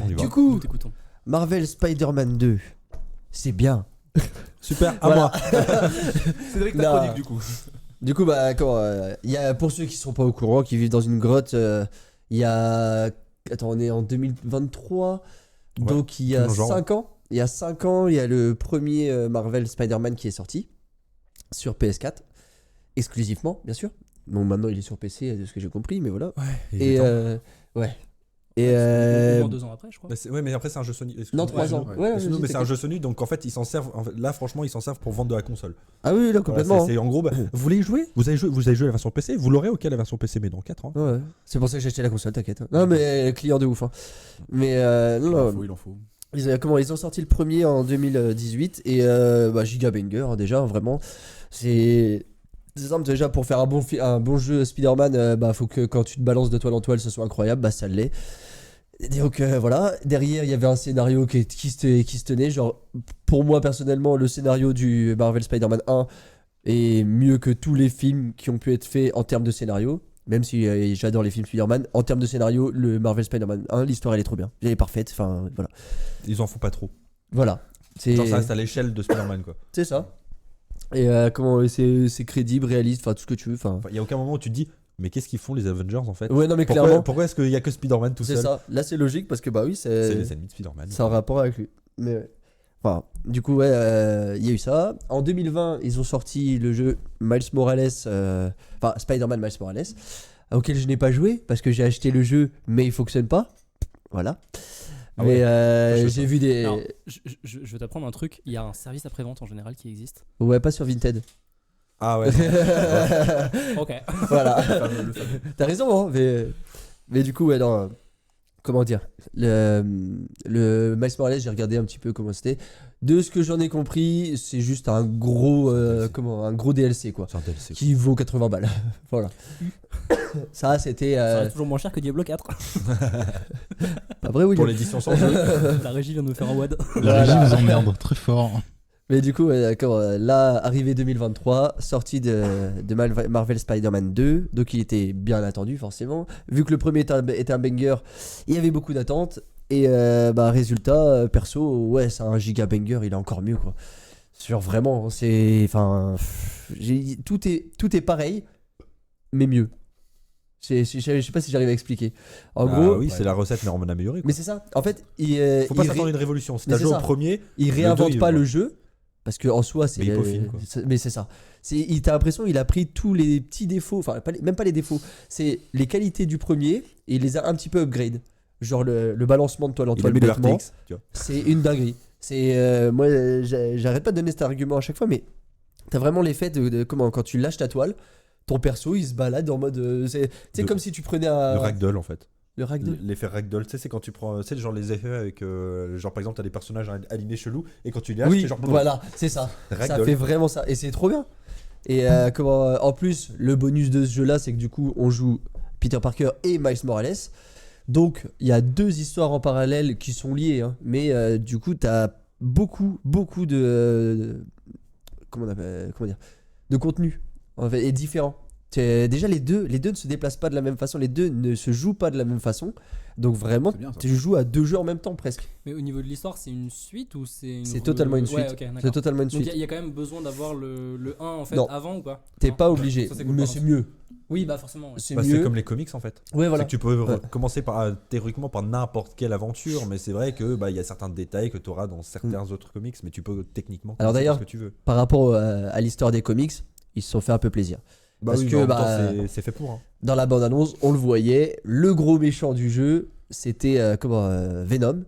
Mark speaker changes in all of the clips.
Speaker 1: On y va.
Speaker 2: Du coup,
Speaker 3: Nous t'écoutons.
Speaker 2: Marvel Spider-Man 2, c'est bien.
Speaker 1: Super, à
Speaker 2: Voilà.
Speaker 1: moi. Cédric, ta
Speaker 2: Non.
Speaker 1: chronique du coup.
Speaker 2: Du coup, bah, il y a, pour ceux qui sont pas au courant, qui vivent dans une grotte, il y a. Attends, on est en 2023,
Speaker 1: Ouais,
Speaker 2: donc il y
Speaker 1: tout
Speaker 2: a
Speaker 1: dans le genre.
Speaker 2: 5 ans. Il y a 5 ans, il y a le premier Marvel Spider-Man qui est sorti sur PS4, exclusivement, bien sûr. Bon, maintenant il est sur PC, de ce que j'ai compris, mais voilà. Et ouais. Et
Speaker 3: Au moins 2 ans après, je crois.
Speaker 1: Ouais, mais après c'est un jeu Sony.
Speaker 2: non, 3 ans. Ouais,
Speaker 1: Excuse-nous, mais c'est un
Speaker 2: t'inquiète.
Speaker 1: jeu Sony, donc en fait ils s'en servent. Là, franchement, ils s'en servent pour vendre de la console.
Speaker 2: Ah oui, là,
Speaker 1: Voilà,
Speaker 2: complètement.
Speaker 1: c'est en gros, bah, vous voulez y jouer vous avez joué la version PC. Vous l'aurez auquel la version PC, mais dans 4 ans.
Speaker 2: Ouais, c'est pour ça que j'ai acheté la console, t'inquiète. Non, mais client de ouf. Hein. Mais non,
Speaker 4: Il en faut.
Speaker 2: ils ont sorti le premier en 2018 et giga banger hein, déjà, vraiment. C'est simple, déjà pour faire un bon jeu Spider-Man, faut que quand tu te balances de toile en toile, ce soit incroyable, bah ça l'est. Et donc voilà, derrière il y avait un scénario qui se tenait, genre pour moi personnellement le scénario du Marvel Spider-Man 1 est mieux que tous les films qui ont pu être faits en termes de scénario. Même si j'adore les films Spider-Man, en termes de scénario, le Marvel Spider-Man 1, l'histoire elle est trop bien. Elle est parfaite, enfin voilà.
Speaker 1: Ils en font pas trop.
Speaker 2: Voilà. C'est
Speaker 1: Genre ça reste à l'échelle de Spider-Man quoi.
Speaker 2: c'est ça. Et c'est crédible, réaliste, enfin tout ce que tu veux. Enfin.
Speaker 1: Il y a aucun moment où tu te dis mais qu'est-ce qu'ils font les Avengers en fait.
Speaker 2: Ouais, non mais clairement,
Speaker 1: Pourquoi est-ce qu'il y a que Spider-Man tout
Speaker 2: c'est
Speaker 1: seul.
Speaker 2: ça. Là c'est logique parce que bah oui,
Speaker 1: C'est les ennemis de Spider-Man.
Speaker 2: c'est un rapport avec lui. Mais ouais. Enfin, du coup, ouais, il y a eu ça. En 2020, ils ont sorti le jeu Miles Morales, Spider-Man Miles Morales, auquel je n'ai pas joué parce que j'ai acheté le jeu, mais il fonctionne pas. Voilà.
Speaker 1: Ah
Speaker 2: Mais
Speaker 1: ouais.
Speaker 2: j'ai vu des.
Speaker 3: Alors, je vais t'apprendre un truc. Il y a un service après-vente en général qui existe.
Speaker 2: Ouais, pas sur Vinted.
Speaker 1: Ah ouais.
Speaker 3: Ok.
Speaker 2: Voilà.
Speaker 4: Le fameux.
Speaker 2: T'as raison, hein, mais du coup, ouais, non. Comment dire, le Miles Morales, j'ai regardé un petit peu comment c'était. De ce que j'en ai compris, c'est juste un gros, un gros DLC quoi,
Speaker 1: C'est un DLC.
Speaker 2: qui vaut 80 balles. Voilà. Ça, c'était
Speaker 3: Ça reste toujours moins cher que Diablo 4.
Speaker 2: pas vrai, William.
Speaker 1: Pour l'édition sans jeu.
Speaker 3: La régie vient de me faire un WAD.
Speaker 5: La régie vous emmerde très fort.
Speaker 2: Mais du coup, ouais, d'accord, là, arrivé 2023, sortie de Marvel Spider-Man 2, donc il était bien attendu forcément. Vu que le premier était un banger, il y avait beaucoup d'attentes. Et résultat, perso, ouais, c'est un giga banger, il est encore mieux quoi. Sur vraiment, c'est. Enfin. Tout est pareil, mais mieux. Je sais pas si j'arrive à expliquer. En gros.
Speaker 1: oui, c'est la recette, mais en améliorée.
Speaker 2: Mais c'est ça. En fait,
Speaker 1: Faut pas s'attendre à une révolution. Si
Speaker 2: mais
Speaker 1: t'as
Speaker 2: c'est
Speaker 1: joué au
Speaker 2: ça.
Speaker 1: premier,
Speaker 2: il réinvente
Speaker 1: deux,
Speaker 2: pas
Speaker 1: il-
Speaker 2: le jeu parce que en soi c'est
Speaker 1: Mais il peaufine, quoi.
Speaker 2: mais c'est ça, t'as l'impression il a pris tous les petits défauts, enfin même pas les défauts, c'est les qualités du premier et il les a un petit peu upgrade, genre le balancement de toile en
Speaker 1: il a
Speaker 2: toile
Speaker 1: mis le
Speaker 2: bêtement,
Speaker 1: RTX. Tu vois.
Speaker 2: c'est une dinguerie. C'est moi j'arrête pas de donner cet argument à chaque fois, mais t'as vraiment l'effet de comment quand tu lâches ta toile, ton perso il se balade en mode c'est
Speaker 1: De-
Speaker 2: comme si tu prenais
Speaker 1: Le ragdoll en fait.
Speaker 2: le ragdoll.
Speaker 1: L'effet ragdoll, tu sais, c'est quand tu prends, tu sais, genre les effets avec, genre par exemple, t'as des personnages alignés chelous et quand tu les lâches,
Speaker 2: Oui,
Speaker 1: c'est genre.
Speaker 2: voilà, c'est ça. Ça
Speaker 1: Ragdoll.
Speaker 2: fait vraiment ça. Et c'est trop bien. Et en plus, le bonus de ce jeu-là, c'est que du coup, on joue Peter Parker et Miles Morales. Donc, il y a 2 histoires en parallèle qui sont liées. Hein. Mais du coup, t'as beaucoup de. Comment dire de contenu. En fait, et différent. Déjà, les deux ne se déplacent pas de la même façon. Les deux ne se jouent pas de la même façon. Donc, vraiment,
Speaker 4: C'est bien, ça.
Speaker 2: tu joues à 2 jeux en même temps presque.
Speaker 3: Mais au niveau de l'histoire, c'est une suite ou c'est une
Speaker 2: C'est totalement une suite.
Speaker 3: Ouais, ok,
Speaker 2: C'est
Speaker 3: d'accord.
Speaker 2: totalement une
Speaker 3: Donc
Speaker 2: suite.
Speaker 3: il y a quand même besoin d'avoir le 1 en fait
Speaker 2: Non.
Speaker 3: avant ou pas?
Speaker 2: T'es
Speaker 3: Non.
Speaker 2: pas obligé,
Speaker 3: Ça, c'est cool,
Speaker 2: mais
Speaker 3: pardon.
Speaker 2: c'est mieux.
Speaker 3: Oui, bah forcément. Ouais.
Speaker 2: C'est
Speaker 1: Bah,
Speaker 2: mieux.
Speaker 1: c'est comme les comics en fait.
Speaker 2: Ouais, voilà.
Speaker 1: C'est que tu peux
Speaker 2: Ouais.
Speaker 1: commencer théoriquement par n'importe quelle aventure, mais c'est vrai que il y a certains détails que tu auras dans certains autres comics, mais tu peux techniquement
Speaker 2: Alors,
Speaker 1: commencer
Speaker 2: d'ailleurs,
Speaker 1: par ce que tu veux.
Speaker 2: Par rapport à l'histoire des comics, ils se sont fait un peu plaisir.
Speaker 1: Bah
Speaker 2: parce
Speaker 1: oui,
Speaker 2: que,
Speaker 1: mais en même
Speaker 2: bah,
Speaker 1: temps, c'est fait pour. Hein.
Speaker 2: Dans la bande-annonce, on le voyait, le gros méchant du jeu, c'était Venom.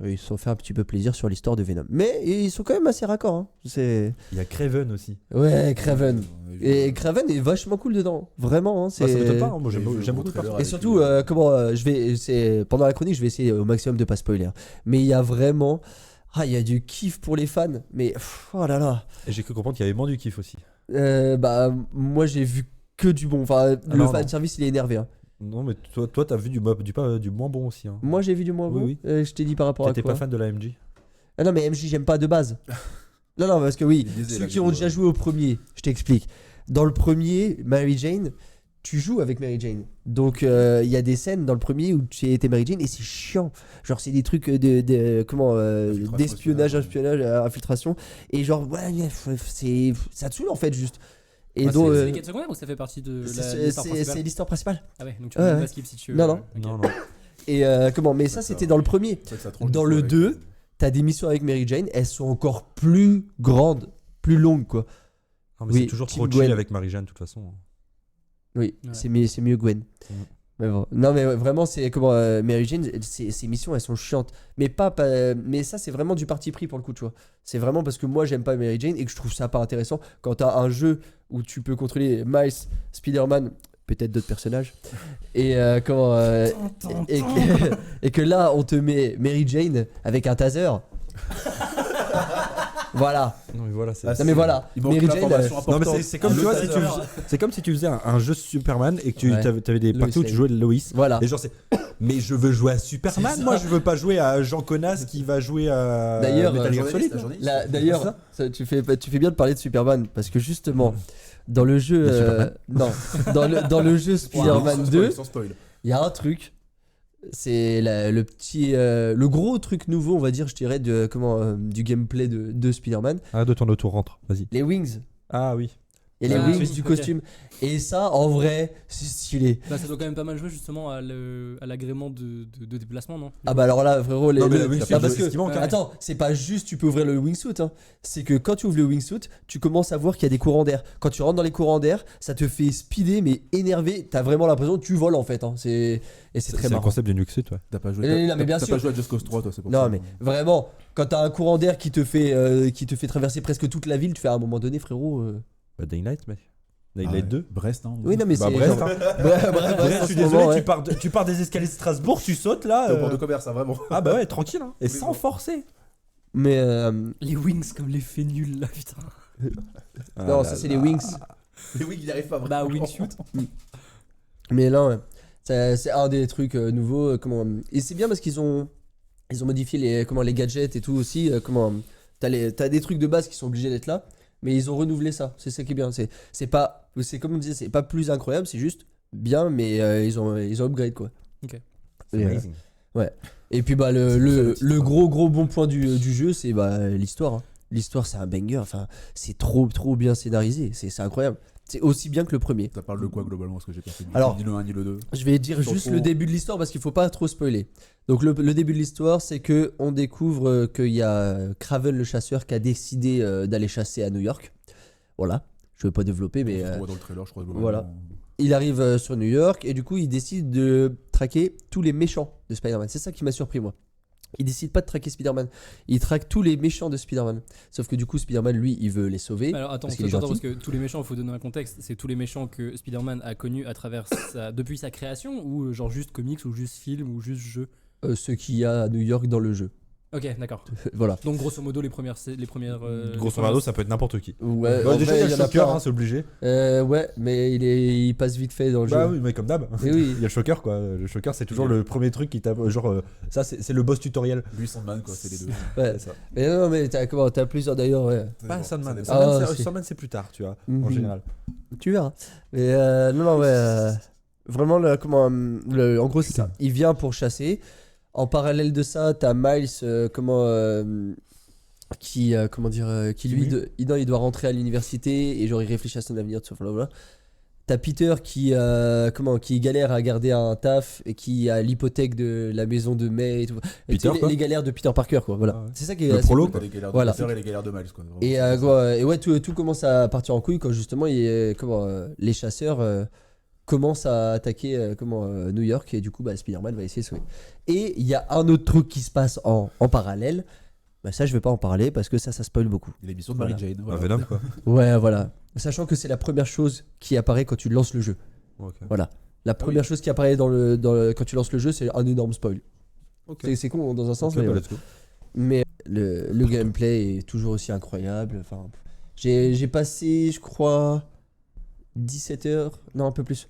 Speaker 2: Ils se sont fait un petit peu plaisir sur l'histoire de Venom. Mais ils sont quand même assez raccords. Hein. C'est...
Speaker 1: Il y a Kraven aussi.
Speaker 2: Ouais, Kraven. Et Kraven est vachement cool dedans. Vraiment. Hein, c'est...
Speaker 1: Bah, ça m'étonne pas, hein. Moi
Speaker 4: J'ai vu
Speaker 1: j'aime
Speaker 4: le
Speaker 1: beaucoup le
Speaker 4: trailer.
Speaker 1: personnage.
Speaker 2: Et surtout, pendant la chronique, je vais essayer au maximum de pas spoiler. Mais il y a vraiment... il y a du kiff pour les fans. Mais, oh là là.
Speaker 1: Et j'ai cru comprendre qu'il y avait moins du kiff aussi.
Speaker 2: Moi j'ai vu que du bon. Enfin, le
Speaker 1: non,
Speaker 2: fan
Speaker 1: non.
Speaker 2: service il est énervé. Hein.
Speaker 1: Non, mais toi t'as vu du moins bon aussi. Hein.
Speaker 2: Moi j'ai vu du moins bon.
Speaker 1: Oui,
Speaker 2: Je t'ai dit par rapport à
Speaker 1: T'étais
Speaker 2: quoi
Speaker 1: pas fan de la MJ.
Speaker 2: Ah non, mais MJ j'aime pas de base. non, parce que oui,
Speaker 4: Il disait,
Speaker 2: ceux
Speaker 4: là,
Speaker 2: qui
Speaker 4: du
Speaker 2: ont
Speaker 4: coup,
Speaker 2: déjà joué au premier, je t'explique. Dans le premier, Mary Jane, tu joues avec Mary Jane. Donc il y a des scènes dans le premier où tu étais Mary Jane et c'est chiant. Genre c'est des trucs d'espionnage, infiltration et genre ouais, ça te saoule en fait juste. Et
Speaker 3: Ouais,
Speaker 2: donc
Speaker 3: c'est les quêtes secondaires ou ça fait partie de l'histoire principale
Speaker 2: c'est l'histoire principale.
Speaker 3: Ah ouais, donc tu
Speaker 2: Ouais,
Speaker 3: peux
Speaker 2: ouais.
Speaker 3: pas skip si tu veux.
Speaker 2: Non, non.
Speaker 3: Ok.
Speaker 1: Non.
Speaker 2: Et mais ça c'était dans le premier.
Speaker 4: C'est vrai que ça tranche
Speaker 2: Dans
Speaker 4: du
Speaker 2: le
Speaker 4: coup
Speaker 2: 2,
Speaker 4: avec-
Speaker 2: t'as des missions avec Mary Jane, elles sont encore plus grandes, plus longues quoi.
Speaker 1: Non, mais
Speaker 2: Oui,
Speaker 1: c'est toujours
Speaker 2: Team
Speaker 1: trop chill
Speaker 2: Gwen.
Speaker 1: avec Marie-Jeanne de toute façon.
Speaker 2: Oui,
Speaker 3: Ouais.
Speaker 2: c'est mieux Gwen. Mais bon. Non mais ouais, vraiment c'est comment Mary Jane, ses missions elles sont chiantes. Mais mais ça c'est vraiment du parti pris pour le coup tu vois. C'est vraiment parce que moi j'aime pas Mary Jane et que je trouve ça pas intéressant quand t'as un jeu où tu peux contrôler Miles, Spider-Man, peut-être d'autres personnages et et que là on te met Mary Jane avec un taser. Voilà.
Speaker 1: Non mais voilà, c'est.
Speaker 4: Ah,
Speaker 2: Non mais voilà.
Speaker 4: Il manque
Speaker 2: Mary
Speaker 4: une
Speaker 2: Jane,
Speaker 4: information
Speaker 1: Non
Speaker 4: importante.
Speaker 1: mais c'est comme
Speaker 4: Le
Speaker 1: tu vois,
Speaker 4: taser.
Speaker 1: c'est comme si tu faisais un jeu Superman et que tu
Speaker 2: Ouais.
Speaker 1: avais des
Speaker 2: Lois
Speaker 1: parties où tu
Speaker 2: Lane.
Speaker 1: jouais de Lois.
Speaker 2: Voilà.
Speaker 1: Et genre c'est. Mais je veux jouer à Superman, moi je veux pas jouer à Jean Connasse qui va jouer à
Speaker 2: D'ailleurs,
Speaker 1: Metal Gear
Speaker 4: journaliste,
Speaker 1: Solid.
Speaker 4: journaliste.
Speaker 2: Là, d'ailleurs, tu fais bien de parler de Superman parce que justement dans le jeu
Speaker 1: De Superman
Speaker 2: non, dans le jeu Spider-Man
Speaker 4: Sans
Speaker 2: 2,
Speaker 4: spoil, sans spoil.
Speaker 2: il y a un truc, c'est le gros truc nouveau, on va dire, je dirais du gameplay de Spider-Man,
Speaker 1: Ah, de tourner autour, rentre, vas-y.
Speaker 2: les wings.
Speaker 1: Ah oui.
Speaker 2: Il y a les
Speaker 3: Ah,
Speaker 2: wings
Speaker 3: oui,
Speaker 2: du
Speaker 3: ok.
Speaker 2: costume et ça en vrai, c'est stylé.
Speaker 3: Bah, ça doit quand même pas mal jouer justement à l'agrément de déplacement, non
Speaker 2: Ah bah alors là frérot
Speaker 1: Non, mais le wingsuit,
Speaker 2: parce
Speaker 1: c'est ce qui manque, hein.
Speaker 2: attends, c'est pas juste tu peux ouvrir le wingsuit hein. C'est que quand tu ouvres le wingsuit, tu commences à voir qu'il y a des courants d'air. Quand tu rentres dans les courants d'air, ça te fait speeder mais énervé, t'as vraiment l'impression que tu voles en fait hein. C'est très
Speaker 1: C'est le
Speaker 2: marrant.
Speaker 1: concept du Nuxit, ouais.
Speaker 4: T'as pas joué.
Speaker 2: Non, mais bien
Speaker 4: T'as
Speaker 2: sûr.
Speaker 4: pas joué à Just Cause 3, toi, c'est pour ça.
Speaker 2: Non mais vraiment, quand t'as un courant d'air qui te fait traverser presque toute la ville, tu fais à un moment donné frérot
Speaker 1: Bah, Dying Light, mec. Dying
Speaker 4: Ah
Speaker 1: Light
Speaker 4: ouais.
Speaker 1: 2.
Speaker 4: Brest, hein.
Speaker 2: Oui non mais
Speaker 1: Bah,
Speaker 2: c'est
Speaker 1: Brest,
Speaker 2: genre-
Speaker 1: hein.
Speaker 2: Bref,
Speaker 1: Bref, je suis désolé, tu pars des escaliers de Strasbourg, tu sautes là.
Speaker 4: T'es au port de commerce, hein, vraiment.
Speaker 1: Ah bah ouais, tranquille, hein. Et
Speaker 4: Oui,
Speaker 1: sans
Speaker 4: bon.
Speaker 1: forcer.
Speaker 2: Mais
Speaker 3: Les wings comme l'effet nul là, putain.
Speaker 2: non, ça c'est les wings.
Speaker 4: Mais oui, il y arrive pas
Speaker 3: Bah,
Speaker 4: vraiment.
Speaker 3: wingsuit.
Speaker 2: Mais là, ouais. C'est un des trucs nouveaux. Et c'est bien parce qu'ils ont modifié les gadgets et tout aussi. T'as des trucs de base qui sont obligés d'être là, mais ils ont renouvelé ça. C'est ça qui est bien. C'est comme on disait, c'est pas plus incroyable, c'est juste bien, mais ils ont upgrade quoi.
Speaker 3: Ok.
Speaker 2: Et,
Speaker 1: Amazing.
Speaker 2: et puis bah le gros bon point du jeu, c'est bah l'histoire. Hein. L'histoire, c'est un banger. Enfin, c'est trop bien scénarisé. C'est incroyable. C'est aussi bien que le premier.
Speaker 4: Ça parle de quoi globalement? Parce que j'ai pas fait
Speaker 2: Alors-
Speaker 4: ni le 1 ni le 2.
Speaker 2: Je vais dire
Speaker 4: Sans
Speaker 2: juste
Speaker 4: trop-
Speaker 2: le début de l'histoire parce qu'il faut pas trop spoiler. Donc le début de l'histoire, c'est que on découvre qu'il y a Kraven le chasseur qui a décidé d'aller chasser à New York. Voilà. Je vais pas développer, mais
Speaker 4: On voit dans le trailer, je crois.
Speaker 2: voilà. il arrive sur New York et du coup il décide de traquer tous les méchants de Spider-Man. C'est ça qui m'a surpris moi. Il décide pas de traquer Spider-Man. Il traque tous les méchants de Spider-Man. Sauf que du coup Spider-Man lui il veut les sauver.
Speaker 3: Alors attends,
Speaker 2: Parce qu'il est
Speaker 3: parce
Speaker 2: gentil.
Speaker 3: que tous les méchants, il faut donner un contexte, c'est tous les méchants que Spider-Man a connus à travers depuis sa création ou genre juste comics ou juste film ou juste jeu.
Speaker 2: Ce qu'il y a à New York dans le jeu.
Speaker 3: Ok, d'accord.
Speaker 2: Voilà.
Speaker 3: Donc grosso modo les premières
Speaker 1: Grosso modo, ça peut être n'importe qui.
Speaker 2: Ouais,
Speaker 1: Bah,
Speaker 2: en
Speaker 1: déjà,
Speaker 2: vrai,
Speaker 1: il y a le
Speaker 2: en
Speaker 1: choker,
Speaker 2: plein.
Speaker 1: hein, c'est obligé.
Speaker 2: Ouais, mais il passe vite fait dans le
Speaker 1: Bah
Speaker 2: jeu.
Speaker 1: oui, mais comme d'hab.
Speaker 2: Mais oui.
Speaker 1: Il y a le choker, quoi. Le choker, c'est toujours le premier truc qui tape. Genre, ça, c'est le boss tutoriel.
Speaker 4: Lui, Sandman, quoi, c'est les deux.
Speaker 2: Ouais.
Speaker 1: C'est ça.
Speaker 2: Mais non, mais t'as plusieurs d'ailleurs, ouais.
Speaker 1: Pas
Speaker 4: Bon,
Speaker 1: Sandman.
Speaker 4: ça dépend.
Speaker 1: Sandman,
Speaker 2: Ah,
Speaker 1: c'est-
Speaker 2: si.
Speaker 1: Sandman, c'est plus tard, tu vois, en
Speaker 2: Mhm.
Speaker 1: général.
Speaker 2: Tu verras. Mais non, ouais. Vraiment, en gros, c'est ça. Il vient pour chasser. En parallèle de ça, t'as Miles, qui lui, il doit rentrer à l'université et genre il réfléchit à son avenir, tout ça, blablabla. T'as Peter qui galère à garder un taf et qui a l'hypothèque de la maison de May et tout. Et
Speaker 1: Peter,
Speaker 2: tu sais,
Speaker 1: quoi.
Speaker 2: les galères de Peter Parker, quoi. Voilà.
Speaker 1: Ah ouais.
Speaker 2: C'est ça qui est
Speaker 1: Le
Speaker 2: assez
Speaker 1: prolo,
Speaker 2: cool.
Speaker 4: T'as les galères de
Speaker 2: Voilà.
Speaker 4: Peter et les galères de Miles, quoi. Vraiment,
Speaker 2: Et,
Speaker 4: c'est ça.
Speaker 2: tout commence à partir en couille quand justement les chasseurs commencent à attaquer New York et du coup Spider-Man va essayer de sauver. Et il y a un autre truc qui se passe en parallèle. Bah, ça je vais pas en parler parce que ça spoil beaucoup.
Speaker 4: Et l'émission de Mary Jane.
Speaker 1: Un
Speaker 4: voilà.
Speaker 1: Venom, quoi.
Speaker 2: Ouais voilà. Sachant que c'est la première chose qui apparaît quand tu lances le jeu.
Speaker 1: Ok.
Speaker 2: Voilà. La première chose qui apparaît quand tu lances le jeu c'est un énorme spoil.
Speaker 1: Ok.
Speaker 2: C'est con dans un sens
Speaker 1: Ok,
Speaker 2: mais,
Speaker 1: bah,
Speaker 2: ouais.
Speaker 1: let's go.
Speaker 2: Mais le gameplay est toujours aussi incroyable. Enfin, j'ai passé, je crois, 17 heures, non un peu plus.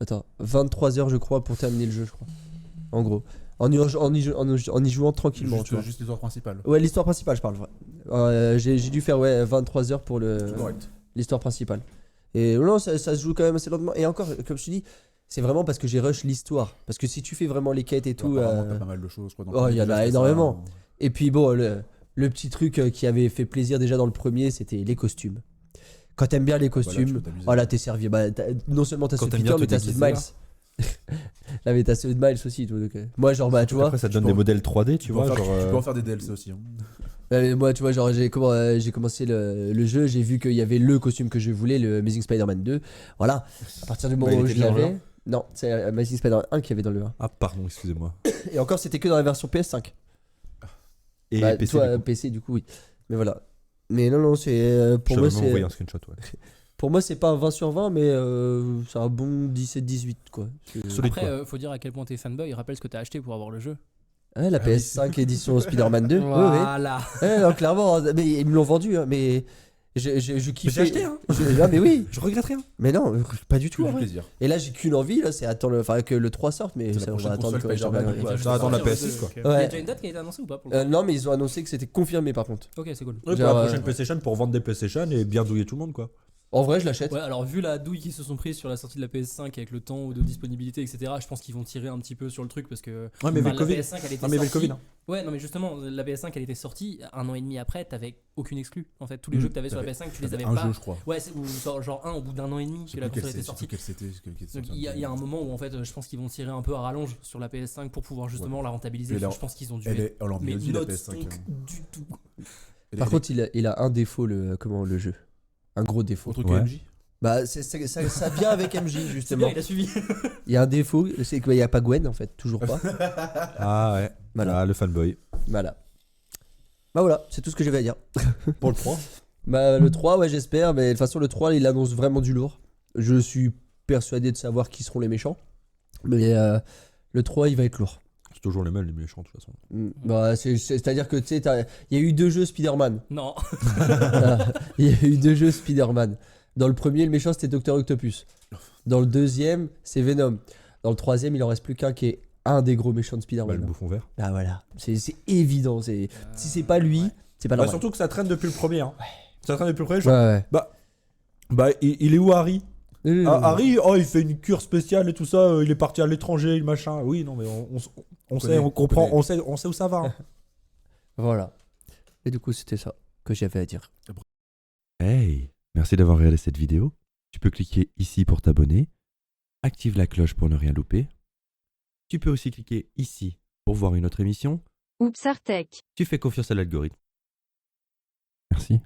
Speaker 2: Attends, 23 heures je crois pour terminer le jeu, je crois. En gros, en y jouant tranquillement. tu vois.
Speaker 4: Juste l'histoire principale.
Speaker 2: Ouais, l'histoire principale, je parle. J'ai dû faire 23 heures pour
Speaker 4: Correct.
Speaker 2: l'histoire principale. Et non, ça se joue quand même assez lentement. Et encore, comme je te dis, c'est vraiment parce que j'ai rush l'histoire. Parce que si tu fais vraiment les quêtes et tout.
Speaker 4: Apparemment, t'as pas mal de choses, je crois.
Speaker 2: Oh, il y en a énormément. Et puis bon, le petit truc qui avait fait plaisir déjà dans le premier, c'était les costumes. Quand t'aimes bien les costumes, oh là t'es servi. Bah, non seulement t'as
Speaker 1: Quand
Speaker 2: ceux de
Speaker 1: t'aimes bien
Speaker 2: Peter, mais
Speaker 1: te
Speaker 2: t'as ceux de
Speaker 1: déguiser,
Speaker 2: Miles. Là, mais t'as ceux de Miles aussi. Donc, moi, genre, bah, tu vois.
Speaker 1: Après, ça te donne
Speaker 4: tu
Speaker 1: des
Speaker 4: peux-
Speaker 1: modèles 3D, tu vois.
Speaker 4: Tu
Speaker 1: Genre,
Speaker 4: peux en faire des DLC aussi. Hein.
Speaker 2: Moi, tu vois, genre, j'ai commencé le jeu, j'ai vu qu'il y avait le costume que je voulais, le Amazing Spider-Man 2. Voilà. À partir du moment
Speaker 1: il
Speaker 2: où
Speaker 1: était
Speaker 2: je
Speaker 1: dans le
Speaker 2: l'avais. Non, c'est Amazing Spider-Man 1 qui avait dans le 1.
Speaker 1: Ah, pardon, excusez-moi.
Speaker 2: Et encore, c'était que dans la version PS5.
Speaker 1: Et
Speaker 2: Bah,
Speaker 1: PC,
Speaker 2: toi,
Speaker 1: du coup.
Speaker 2: PC, du coup, oui. Mais voilà. Mais non, c'est. Pour
Speaker 1: Je
Speaker 2: moi,
Speaker 1: t'avais même envoyé
Speaker 2: c'est.
Speaker 1: un screenshot, ouais.
Speaker 2: Pour moi, c'est pas un 20 sur 20, mais c'est un bon 17-18, quoi.
Speaker 1: Solide,
Speaker 3: Après,
Speaker 1: quoi.
Speaker 3: faut dire à quel point t'es fanboy. Rappelle ce que t'as acheté pour avoir le jeu.
Speaker 2: Ouais, la PS5 édition Spider-Man 2. Ouais, ouais.
Speaker 3: Voilà.
Speaker 2: Ouais, non, clairement, mais ils me l'ont vendu, hein, mais je kiffe.
Speaker 1: j'ai acheté, hein.
Speaker 2: Ah, mais oui.
Speaker 1: Je regrette rien.
Speaker 2: Mais non, pas du tout.
Speaker 4: Tout
Speaker 2: en
Speaker 4: du
Speaker 2: vrai.
Speaker 4: plaisir.
Speaker 2: Et là, j'ai qu'une envie, là, c'est attendre que le 3 sorte, mais
Speaker 4: C'est la
Speaker 2: ça, on va
Speaker 4: prochaine
Speaker 2: attendre
Speaker 4: console
Speaker 2: que
Speaker 4: Spider-Man,
Speaker 2: Spider-Man.
Speaker 4: du coup,
Speaker 3: Il va
Speaker 1: ça attend la
Speaker 3: sortir
Speaker 1: PS6,
Speaker 3: le
Speaker 1: quoi.
Speaker 3: deux, ok.
Speaker 2: Ouais.
Speaker 3: Il y a déjà une date qui a été annoncée ou pas pour le coup
Speaker 2: Non, mais ils ont annoncé que c'était confirmé par contre.
Speaker 3: Ok, c'est cool.
Speaker 1: Ouais, pour
Speaker 2: Genre,
Speaker 1: la prochaine PlayStation, pour vendre des PlayStation et bien douiller tout le monde, quoi.
Speaker 2: En vrai, je l'achète.
Speaker 3: Ouais, alors vu la douille qu'ils se sont pris sur la sortie de la PS5 avec le temps de disponibilité, etc., je pense qu'ils vont tirer un petit peu sur le truc parce que.
Speaker 1: Ouais, mais avec
Speaker 3: enfin,
Speaker 1: le Covid.
Speaker 3: La PS5, elle était
Speaker 1: Non, mais avec le
Speaker 3: sortie-
Speaker 1: Covid. hein.
Speaker 3: Ouais, non, mais justement, la PS5, elle était sortie un an et demi après, t'avais aucune exclue. En fait, tous les jeux que t'avais sur la PS5, tu les avais
Speaker 4: Un
Speaker 3: pas.
Speaker 4: jeu, je crois.
Speaker 3: Ouais, ou genre un au bout d'un an et demi
Speaker 4: Je sais
Speaker 3: que la
Speaker 4: plus
Speaker 3: console était
Speaker 4: je sais
Speaker 3: sortie.
Speaker 4: plus quel c'était.
Speaker 3: Donc il y a un moment où en fait je pense qu'ils vont tirer un peu à rallonge sur la PS5 pour pouvoir justement la rentabiliser.
Speaker 4: Mais là,
Speaker 3: Je pense qu'ils ont dû
Speaker 4: Elle
Speaker 3: être
Speaker 4: est en
Speaker 3: mais
Speaker 4: ambiguïté, la
Speaker 3: not
Speaker 4: PS5.
Speaker 3: stonk du tout.
Speaker 2: Par contre, il a un défaut, le jeu. Un gros défaut.
Speaker 4: Autre
Speaker 1: Ouais.
Speaker 4: que MJ.
Speaker 2: Bah, ça vient avec MJ,
Speaker 3: C'est
Speaker 2: justement.
Speaker 3: bien, il a suivi.
Speaker 2: Il y a un défaut, c'est qu'il n'y a pas Gwen, en fait, toujours pas.
Speaker 1: Ah ouais.
Speaker 2: Voilà.
Speaker 1: Ah, le fanboy.
Speaker 2: Voilà. Bah voilà, c'est tout ce que j'avais à dire.
Speaker 1: Pour le 3.
Speaker 2: Bah, le 3, ouais, j'espère, mais de toute façon, le 3, il annonce vraiment du lourd. Je suis persuadé de savoir qui seront les méchants. Mais le 3, il va être lourd.
Speaker 1: C'est toujours les mêmes, les méchants, de toute façon.
Speaker 2: Bah, c'est-à-dire que, tu sais, il y a eu 2 jeux Spider-Man.
Speaker 3: Non.
Speaker 2: Il y a eu 2 jeux Spider-Man. Dans le premier, le méchant, c'était Dr. Octopus. Dans le deuxième, c'est Venom. Dans le troisième, il en reste plus qu'un qui est un des gros méchants de
Speaker 1: Bah,
Speaker 2: Spider-Man.
Speaker 1: le bouffon vert.
Speaker 2: Ah voilà, c'est évident. Si c'est pas lui,
Speaker 3: Ouais.
Speaker 2: c'est pas
Speaker 1: Bah,
Speaker 2: normal.
Speaker 1: surtout que ça traîne depuis le premier. Hein. Ça traîne depuis le premier.
Speaker 2: Ouais,
Speaker 1: Genre,
Speaker 2: ouais.
Speaker 1: bah, il est où Harry
Speaker 2: Oui,
Speaker 1: Ah, Harry, oh, il fait une cure spéciale et tout ça. Il est parti à l'étranger, le machin. Oui, non, mais on sait,
Speaker 4: connaît,
Speaker 1: on comprend,
Speaker 4: on
Speaker 1: on sait où ça va. hein.
Speaker 2: Voilà. Et du coup, c'était ça que j'avais à dire.
Speaker 6: Hey, merci d'avoir regardé cette vidéo. Tu peux cliquer ici pour t'abonner. Active la cloche pour ne rien louper. Tu peux aussi cliquer ici pour voir une autre émission.
Speaker 7: Oups Artec.
Speaker 6: Tu fais confiance à l'algorithme. Merci.